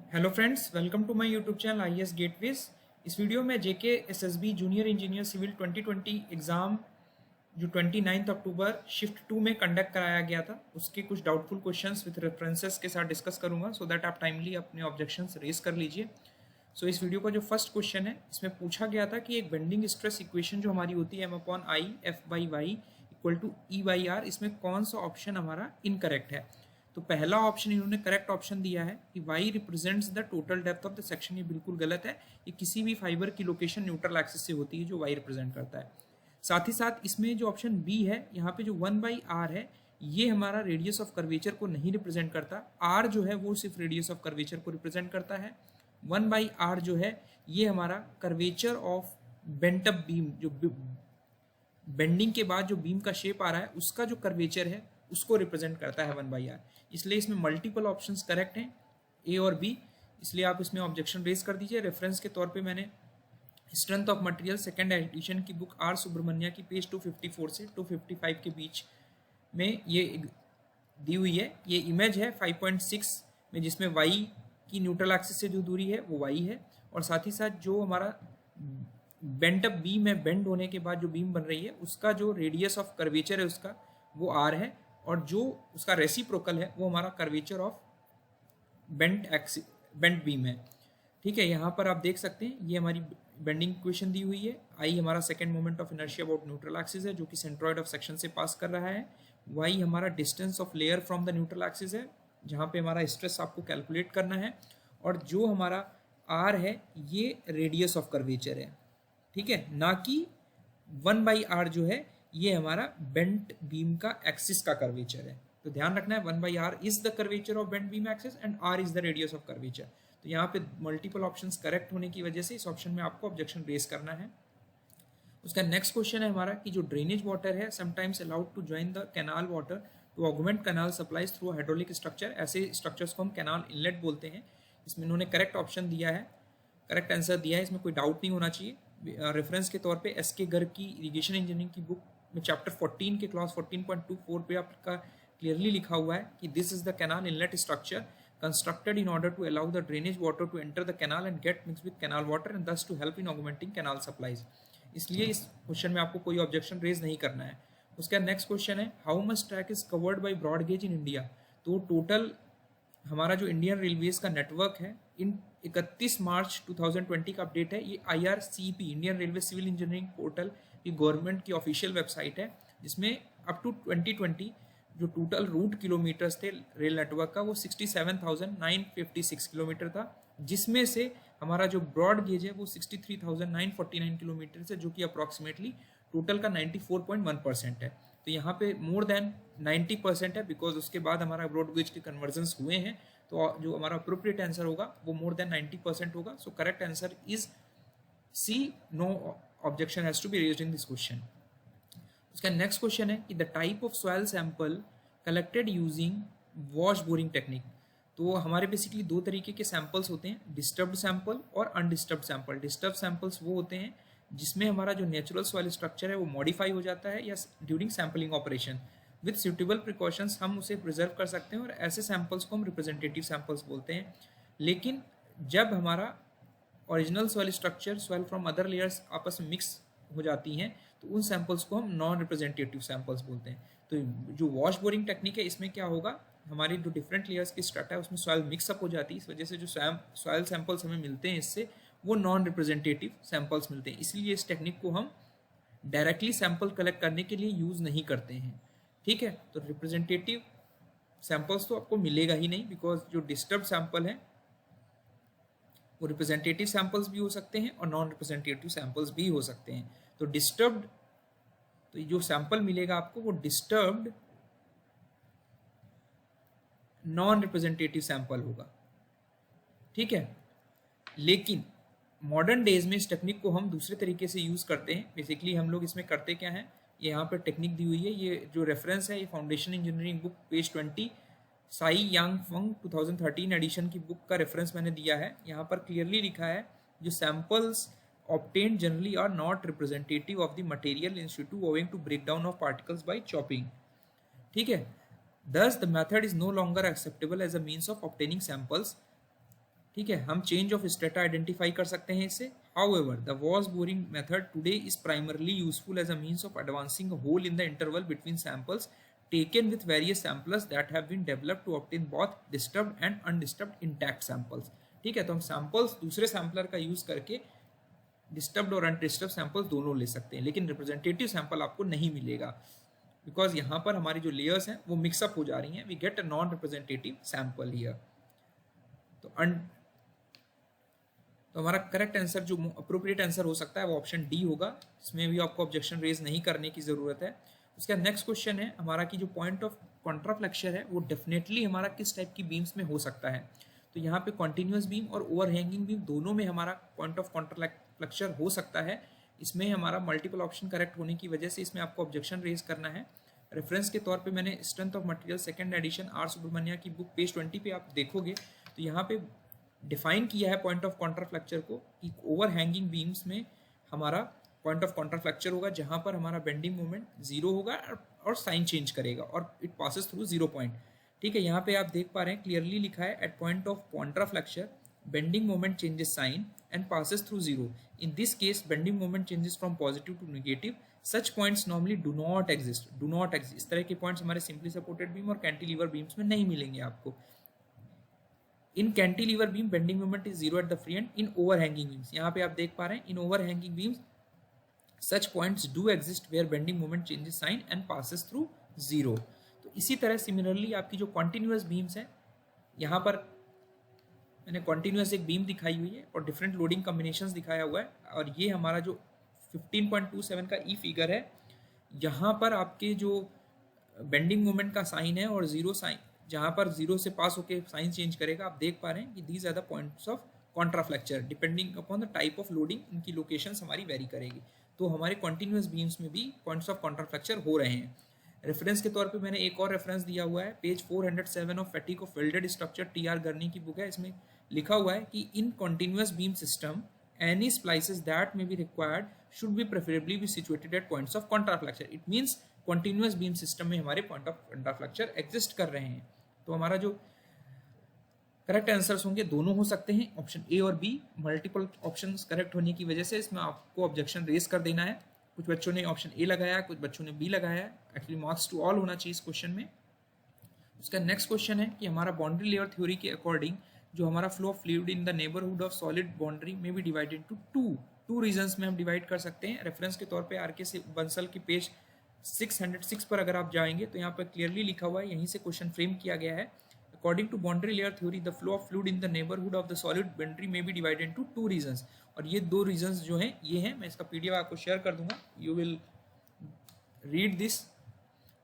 Hello friends, welcome to my YouTube channel IAS gateways. इस video में JK SSB junior engineer civil 2020 exam जो 29 अक्टूबर shift 2 में conduct कराया गया था उसके कुछ डाउटफुल क्वेश्चंस विद रेफरेंसेस के साथ डिस्कस करूंगा सो दैट आप टाइमली अपने ऑब्जेक्शंस रेज कर लीजिए। सो इस वीडियो का जो फर्स्ट क्वेश्चन है इसमें पूछा गया था कि एक बेंडिंग स्ट्रेस इक्वेशन जो हमारी होती है M/I F/Y equal to E/R, इसमें कौन सा ऑप्शन हमारा इनकरेक्ट है। तो पहला ऑप्शन इन्होंने करेक्ट ऑप्शन दिया है कि y represents the total depth of the section. ये बिल्कुल गलत है। ये किसी भी फाइबर की लोकेशन न्यूट्रल एक्सिस से होती है जो y रिप्रेजेंट करता है। साथ ही साथ इसमें जो ऑप्शन बी है यहाँ पे जो 1/r है ये हमारा रेडियस ऑफ कर्वेचर को नहीं रिप्रेजेंट करता। r जो है वो सिर्फ रेडियस ऑफ कर्वेचर को रिप्रेजेंट करता है। 1/r जो है ये हमारा curvature of bent up beam, जो बेंडिंग के बाद जो बीम का शेप आ रहा है उसका जो कर्वेचर है उसको रिप्रेजेंट करता है 1/r। इसलिए इसमें मल्टीपल ऑप्शंस करेक्ट हैं, ए और बी। इसलिए आप इसमें ऑब्जेक्शन रेज कर दीजिए। रेफरेंस के तौर पे मैंने strength of material second edition की बुक आर सुब्रमण्या की पेज 254 से 255 के बीच में ये दी हुई है। ये इमेज है 5.6 में जिसमें वाई की न्यूट्रल एक्सिस से जो दूरी है वो वाई है, और साथ ही साथ जो हमारा बेंट अप बीम है, बेंड होने के बाद जो बीम बन रही है उसका जो रेडियस ऑफ कर्वेचर है उसका वो आर है, और जो उसका रेसिप्रोकल है वो हमारा कर्वेचर ऑफ बेंट बीम है। ठीक है, यहाँ पर आप देख सकते हैं ये हमारी बेंडिंग इक्वेशन दी हुई है। आई हमारा second moment of inertia about neutral axis है जो कि सेंट्रॉइड ऑफ सेक्शन से पास कर रहा है। वाई हमारा distance of layer from the neutral axis है जहाँ पे हमारा स्ट्रेस आपको कैलकुलेट करना है, और जो हमारा आर है ये रेडियस ऑफ कर्वेचर है। ठीक है, ना कि 1/r जो है ये हमारा बेंट बीम का एक्सिस का कर्वेचर है। तो ध्यान रखना है 1/r is the curvature of bent beam axis and r is the radius of curvature. तो यहाँ पे मल्टीपल ऑप्शंस करेक्ट होने की वजह से इस ऑप्शन में आपको ऑब्जेक्शन रेज करना है। उसका नेक्स्ट क्वेश्चन है हमारा कि जो ड्रेनेज वाटर है sometimes allowed to join the canal water to augment canal supplies through hydraulic structure. ऐसे स्ट्रक्चर्स को हम कैनाल इनलेट बोलते हैं। इसमें इन्होंने करेक्ट ऑप्शन दिया है, करेक्ट आंसर दिया है, इसमें कोई डाउट नहीं होना चाहिए। रेफरेंस के तौर पे एसके गर्ग की इरिगेशन इंजीनियरिंग की बुक में चैप्टर 14 के क्लास 14.24 पे आपका क्लियरली लिखा हुआ है कि this is the canal inlet structure constructed in order to allow the drainage water to enter the canal and get mix with canal water and thus to help in augmenting canal supplies. इसलिए इस question में आपको कोई objection raise नहीं करना है। उसका next question है how much track is covered by broad gauge in India. तो टोटल हमारा जो इंडियन रेलवेज का नेटवर्क है इन 31 मार्च 2020 का अपडेट है। ये IRCP Indian railway civil engineering portal की गवर्नमेंट की ऑफिशियल वेबसाइट है जिसमें अप टू 2020 जो टोटल रूट किलोमीटर्स थे रेल नेटवर्क का वो 67,956 किलोमीटर था, जिसमें से हमारा जो ब्रॉड गेज है वो 63,949 किलोमीटर है जो कि अप्रॉक्सीमेटली टोटल का 94.1% है। तो यहाँ पे मोर देन 90% है बिकॉज उसके बाद हमारा ब्रॉड गेज के कन्वर्जन्स हुए हैं। तो जो हमारा अप्रोप्रिएट आंसर होगा वो मोर देन 90% होगा। So correct answer is C, no objection has to be raised in this question. उसका नेक्स्ट क्वेश्चन है कि the type of soil sample collected using wash boring technique. तो हमारे बेसिकली दो तरीके के सैंपल्स होते हैं, डिस्टर्ब्ड सैंपल और अनडिस्टर्ब्ड सैंपल। डिस्टर्ब सैंपल्स वो होते हैं जिसमें हमारा जो नेचुरल सॉइल स्ट्रक्चर है वो मॉडिफाई हो जाता है या during sampling operation with suitable precautions हम उसे प्रिजर्व कर सकते हैं, और ऐसे सैंपल्स को हम रिप्रेजेंटेटिव सैंपल्स बोलते हैं। लेकिन जब हमारा original soil structure soil from other layers आपस में मिक्स हो जाती हैं तो उन सैंपल्स को हम नॉन रिप्रेजेंटेटिव सैंपल्स बोलते हैं। तो जो वॉश बोरिंग टेक्निक है इसमें क्या होगा, हमारी जो डिफरेंट लेयर्स की स्ट्रक्चर है उसमें सॉइल मिक्सअप हो जाती है, इस वजह से जो सॉइल सैंपल्स हमें मिलते हैं इससे वो नॉन रिप्रेजेंटेटिव सैंपल्स मिलते हैं। इसलिए इस टेक्निक को हम डायरेक्टली सैंपल कलेक्ट करने के लिए यूज़ नहीं करते हैं। ठीक है, तो रिप्रेजेंटेटिव सैंपल्स तो आपको मिलेगा ही नहीं बिकॉज जो डिस्टर्ब सैंपल है वो रिप्रेजेंटेटिव सैंपल्स भी हो सकते हैं और नॉन रिप्रेजेंटेटिव सैंपल्स भी हो सकते हैं। तो डिस्टर्ब्ड, तो जो सैंपल मिलेगा आपको वो डिस्टर्ब्ड नॉन रिप्रेजेंटेटिव सैंपल होगा। ठीक है, लेकिन मॉडर्न डेज में इस टेक्निक को हम दूसरे तरीके से यूज़ करते हैं। बेसिकली हम लोग इसमें करते क्या हैं, ये यहाँ पर टेक्निक दी हुई है, ये जो रेफरेंस है ये foundation engineering book page 20 Hsai Yang Fang 2013 edition की बुक का रेफरेंस मैंने दिया है। यहाँ पर क्लियरली लिखा है जो samples obtained generally are not representative of the material in situ owing to breakdown of particles by chopping। ठीक है, thus the method is no longer acceptable as a means of obtaining samples ठीक है, हम change of strata identify कर सकते हैं इससे। However the wash boring method today is primarily useful as a means of advancing a hole in the interval between samples taken with various samplers that have been developed to obtain both disturbed and undisturbed intact samples। ठीक है, तो हम samples दूसरे sampler का use करके disturbed और undisturbed samples दोनों ले सकते हैं, लेकिन रिप्रेजेंटेटिव सैंपल आपको नहीं मिलेगा बिकॉज यहाँ पर हमारी जो लेयर्स हैं वो मिक्सअप हो जा रही हैं। We get a non representative sample here. तो हमारा करेक्ट आंसर जो अप्रोप्रिएट आंसर हो सकता है वो ऑप्शन डी होगा। इसमें भी आपको ऑब्जेक्शन रेज नहीं करने की जरूरत है। उसका नेक्स्ट क्वेश्चन है हमारा कि जो पॉइंट ऑफ कॉन्ट्राफ्लेक्चर है वो डेफिनेटली हमारा किस टाइप की बीम्स में हो सकता है। तो यहाँ पे कॉन्टिन्यूस बीम और ओवरहैंगिंग बीम दोनों में हमारा पॉइंट ऑफ कॉन्ट्राफ्लेक्चर हो सकता है। इसमें हमारा मल्टीपल ऑप्शन करेक्ट होने की वजह से इसमें आपको ऑब्जेक्शन रेज करना है। रेफरेंस के तौर पे मैंने strength of material second edition R Subramanya की बुक पेज 20 पे आप देखोगे तो यहाँ पे डिफाइन किया है पॉइंट ऑफ कॉन्ट्राफ्लेक्चर को कि ओवरहैंगिंग बीम्स में हमारा पॉइंट ऑफ कॉन्ट्राफ्लेक्चर होगा जहां पर हमारा बेंडिंग मोमेंट जीरो होगा और साइन चेंज करेगा और it passes through zero point. ठीक है, यहाँ पे आप देख पा रहे हैं क्लियरली लिखा है at point of contraflexure bending moment changes sign and passes through zero. In this case bending moment changes from positive to negative. Such points normally do not exist. इस तरह के पॉइंट्स हमारे सिंपली सपोर्टेड बीम और cantilever beams में नहीं मिलेंगे आपको। In cantilever beam bending moment is zero at the free end. In overhanging beams यहाँ पे आप देख पा रहे हैं in overhanging beams such points do exist where bending moment changes sign and passes through zero। तो इसी तरह सिमिलरली आपकी जो कॉन्टिन्यूस बीम्स है यहाँ पर मैंने कॉन्टिन्यूस एक बीम दिखाई हुई है और डिफरेंट लोडिंग कॉम्बिनेशंस दिखाया हुआ है और ये हमारा जो 15.27 का ई फिगर है यहाँ पर आपके जो बेंडिंग मोमेंट का साइन है और जीरो साइन जहाँ पर जीरो से पास होकर साइन चेंज करेगा। आप देख पा रहे हैं कि these are the points of contraflexure depending upon the type of loading. इनकी लोकेशंस हमारी वेरी करेगी। तो हमारे कॉन्टिन्यूस बीम्स में भी पॉइंट्स ऑफ कॉन्ट्राफ्लेक्चर हो रहे हैं। रेफरेंस के तौर पे मैंने एक और रेफरेंस दिया हुआ है page 407 of fatigue of welded structure TR Gurney की बुक है। इसमें लिखा हुआ है कि in continuous beam system any splices that may be required should be preferably be situated at points of contraflexure. It means continuous beam system में हमारे point of contraflexure exist कर रहे हैं। तो हमारा जो करेक्ट आंसर्स होंगे दोनों हो सकते हैं ऑप्शन ए और बी। मल्टीपल ऑप्शंस करेक्ट होने की वजह से इसमें आपको ऑब्जेक्शन रेज कर देना है। कुछ बच्चों ने ऑप्शन ए लगाया, कुछ बच्चों ने बी लगाया। एक्चुअली मार्क्स टू ऑल होना चाहिए इस क्वेश्चन में। उसका नेक्स्ट क्वेश्चन है कि हमारा बाउंड्री लेयर थ्योरी के अकॉर्डिंग जो हमारा flow of fluid in the neighbourhood of solid boundary में भी डिवाइडेड टू टू रीजन्स में हम डिवाइड कर सकते हैं। रेफरेंस के तौर पे आर.के. बंसल की पेज 606 पर अगर आप जाएंगे तो यहाँ पर क्लियरली लिखा हुआ है, यहीं से क्वेश्चन फ्रेम किया गया है। According to boundary layer theory, the flow of fluid in the neighborhood of the solid boundary may be divided into two regions। और ये दो रीजन्स जो हैं ये हैं, मैं इसका पीडीएफ आपको शेयर कर दूंगा, यू विल रीड दिस।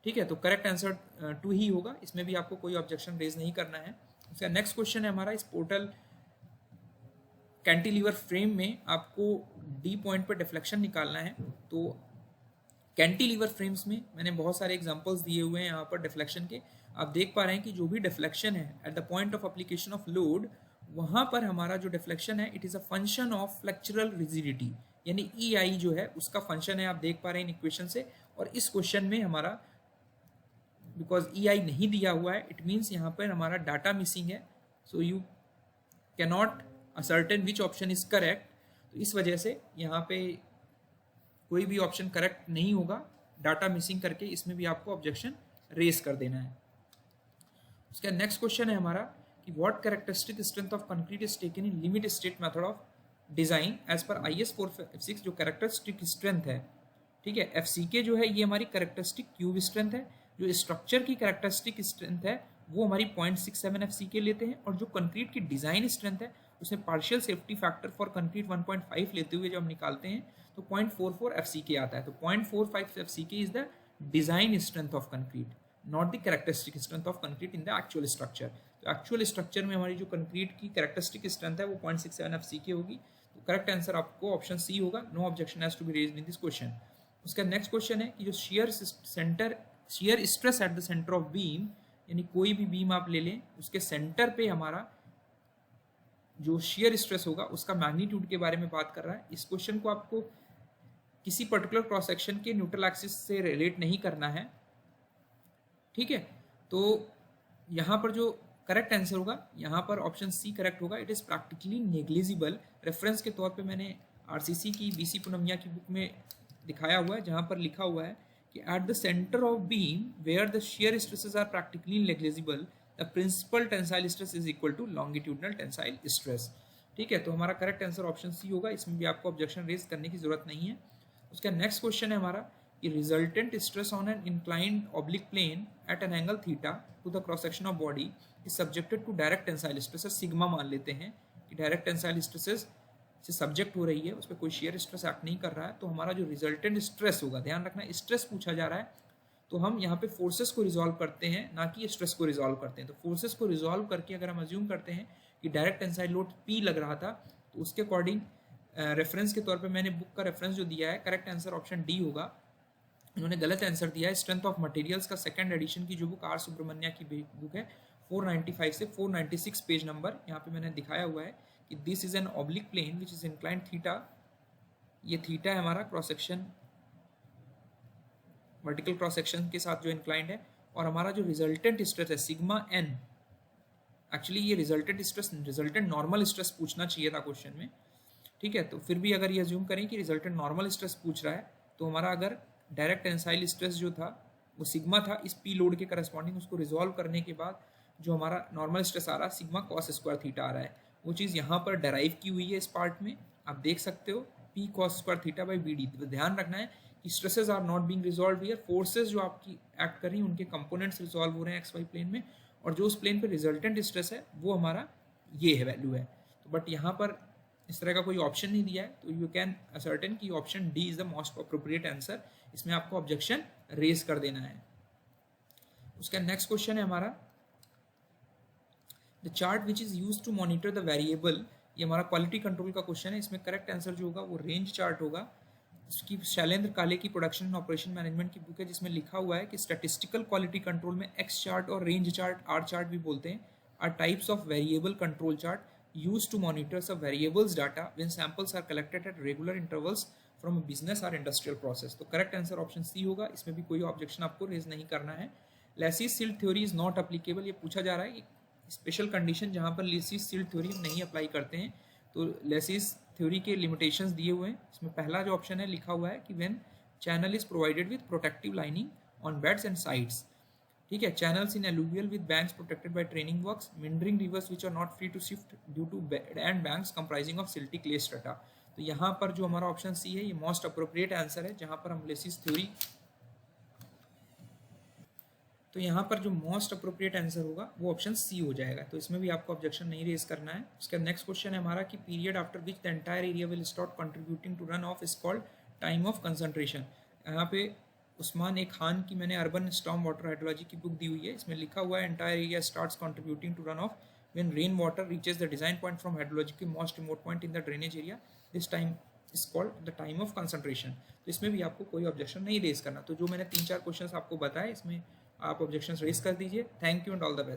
ठीक है, तो करेक्ट आंसर 2 ही होगा। इसमें भी आपको कोई ऑब्जेक्शन रेज नहीं करना है। उसका नेक्स्ट क्वेश्चन है हमारा इस पोर्टल कैंटिलीवर फ्रेम में आपको डी पॉइंट पर डिफ्लेक्शन निकालना है। तो कैंटिलीवर फ्रेम्स में मैंने बहुत सारे एग्जांपल्स दिए हुए हैं यहाँ पर डिफ्लेक्शन के। आप देख पा रहे हैं कि जो भी डिफ्लेक्शन है at the point of application of load वहाँ पर हमारा जो डिफ्लेक्शन है it is a function of flexural rigidity, यानी ई आई जो है उसका फंक्शन है। आप देख पा रहे हैं इन इक्वेशन से। और इस क्वेश्चन में हमारा बिकॉज ई आई नहीं दिया हुआ है इट मीन्स यहाँ पर हमारा डाटा मिसिंग है। So you cannot ascertain which option is correct. तो इस वजह से यहाँ पे कोई भी ऑप्शन करेक्ट नहीं होगा, डाटा मिसिंग करके इसमें भी आपको ऑब्जेक्शन रेज कर देना है। उसका नेक्स्ट क्वेश्चन है हमारा कि what characteristic strength of concrete is taken in limit state method of design as per IS 456। जो कैरेक्टरिस्टिक स्ट्रेंथ है, ठीक है, FCK जो है ये हमारी कैरेक्टरिस्टिक क्यूब स्ट्रेंथ है। जो स्ट्रक्चर की कैरेक्टरिस्टिक स्ट्रेंथ है वो हमारी 0.67 FCK लेते हैं और जो कंक्रीट की डिजाइन स्ट्रेंथ है उसमें partial safety factor for concrete 1.5 लेते हुए जब हम निकालते हैं तो 0.44 FCK आता है। तो 0.45 FCK is the design strength of concrete, not the characteristic strength of concrete in the actual structure. तो एक्चुअल स्ट्रक्चर में हमारी जो कंक्रीट की कैरेक्टरिस्टिक स्ट्रेंथ है वो 0.67 FCK होगी। तो करेक्ट आंसर आपको ऑप्शन सी होगा। No objection has to be raised in this question. उसका नेक्स्ट क्वेश्चन है कि जो shear stress at the centre of beam, यानी कोई भी बीम आप ले लें उसके सेंटर पे हमारा जो शियर स्ट्रेस होगा उसका मैग्नीट्यूड के बारे में बात कर रहा है। इस क्वेश्चन को आपको किसी पर्टिकुलर क्रॉस सेक्शन के न्यूट्रल एक्सिस से रिलेट नहीं करना है, ठीक है। तो यहाँ पर जो करेक्ट आंसर होगा यहाँ पर ऑप्शन सी करेक्ट होगा। It is practically negligible. Reference के तौर पे मैंने आरसीसी की बीसी पूनमिया की बुक में दिखाया हुआ है, जहाँ पर लिखा हुआ है कि at the centre of beam where the shear stresses are practically negligible the principal tensile stress is equal to longitudinal tensile stress. ठीक है, तो हमारा करेक्ट आंसर ऑप्शन सी होगा, इसमें भी आपको ऑब्जेक्शन रेज करने की जरूरत नहीं है। उसका नेक्स्ट क्वेश्चन है हमारा कि resultant stress on an inclined oblique plane at an angle theta to the cross section of body is subjected to direct tensile stresses. Sigma मान लेते हैं कि डायरेक्ट टेंसाइल स्ट्रेसेस से सब्जेक्ट हो रही है, उस पर कोई शेयर स्ट्रेस एक्ट नहीं कर रहा है, तो हमारा जो रिजल्टेंट स्ट्रेस होगा, ध्यान रखना स्ट्रेस पूछा जा रहा है, तो हम यहाँ पे फोर्सेस को रिजॉल्व करते हैं ना कि स्ट्रेस को रिजॉल्व करते हैं। तो फोर्सेस को रिजॉल्व करके अगर हम अज्यूम करते हैं कि डायरेक्ट टेंसाइल लोड P लग रहा था, तो उसके अकॉर्डिंग रेफरेंस के तौर पे मैंने बुक का रेफरेंस जो दिया है, करेक्ट आंसर ऑप्शन डी होगा। इन्होंने गलत आंसर दिया है। स्ट्रेंथ ऑफ मटेरियल्स का सेकंड एडिशन की जो बुक आर सुब्रमण्या की बुक है, 495 से 496 पेज नंबर यहाँ पे मैंने दिखाया हुआ है कि this is an oblique plane which is inclined theta. ये थीटा है हमारा cross section, vertical cross section के साथ जो इंक्लाइंड है, और हमारा जो रिजल्टेंट स्ट्रेस है सिग्मा एन, एक्चुअली ये resultant stress, resultant normal stress पूछना चाहिए था क्वेश्चन में। ठीक है, तो फिर भी अगर ये अज्यूम करें कि रिजल्टेंट नॉर्मल स्ट्रेस पूछ रहा है, तो हमारा अगर डायरेक्ट टेंसाइल स्ट्रेस जो था वो सिग्मा था, इस पी लोड के करस्पॉन्डिंग उसको रिजॉल्व करने के बाद जो हमारा नॉर्मल स्ट्रेस आ रहा है सिग्मा कॉस स्क्वायर थीटा आ रहा है, वो चीज़ यहाँ पर डराइव की हुई है इस पार्ट में, आप देख सकते हो P cos square theta by B D. तो ध्यान रखना है कि stresses are not being resolve here, forces जो आपकी एक्ट कर रही हैं उनके कंपोनेंट्स रिजॉल्व हो रहे हैं एक्स वाई प्लेन में, और जो उस प्लेन पे रिजल्टेंट स्ट्रेस है वो हमारा ये है वैल्यू है। तो बट यहाँ पर इस तरह का कोई ऑप्शन नहीं दिया है, तो यू कैन असर्टेन कि option D is the most appropriate answer. इसमें आपको ऑब्जेक्शन रेज कर देना है। उसका नेक्स्ट क्वेश्चन है हमारा the chart which is use to monitor the variable. ये हमारा क्वालिटी कंट्रोल का क्वेश्चन है। इसमें करेक्ट आंसर जो होगा वो रेंज चार्ट होगा। इसकी शैलेंद्र काले की प्रोडक्शन एंड ऑपरेशन मैनेजमेंट की बुक है, जिसमें लिखा हुआ है कि स्टैटिस्टिकल क्वालिटी कंट्रोल में एक्स चार्ट और रेंज चार्ट, आर चार्ट भी बोलते हैं, are types of variable control chart used to monitor some variables data when samples are collected at regular intervals from a business or industrial process। तो correct answer option C होगा, इसमें भी कोई objection आपको raise नहीं करना है। Laces silt theory is not applicable, ये पूछा जा रहा है स्पेशल कंडीशन जहाँ पर लेसिस सिल्ट थ्योरी हम नहीं अप्लाई करते हैं, तो लेसिस थ्योरी के लिमिटेशंस दिए हुए हैं। इसमें पहला जो ऑप्शन है लिखा हुआ है कि when channel is provided with protective lining on beds and sides. ठीक है, channels in alluvial with banks protected by training works, meandering rivers which are not free to shift due to bed and banks comprising of silty clay strata. तो यहाँ पर जो हमारा option C है ये most appropriate answer है, जहाँ पर हम लेसिस थ्योरी, तो यहाँ पर जो मोस्ट अप्रोप्रिएट आंसर होगा वो ऑप्शन सी हो जाएगा। तो इसमें भी आपको ऑब्जेक्शन नहीं रेज करना है। उसका नेक्स्ट क्वेश्चन है हमारा कि period after which the entire area will start contributing to run off is called time of concentration. यहाँ पे उस्मान ए खान की मैंने अर्बन स्टॉर्म वाटर हाइड्रोलॉजी की बुक दी हुई है। इसमें लिखा हुआ है entire area starts contributing to run off when rain water reaches the design point from hydrology के most remote point in the drainage area, this time is called the time of concentration. तो इसमें भी आपको कोई objection नहीं raise करना। तो जो मैंने 3-4 क्वेश्चन आपको बताए, इसमें आप ऑब्जेक्शन रेज कर दीजिए। Thank you and all the best.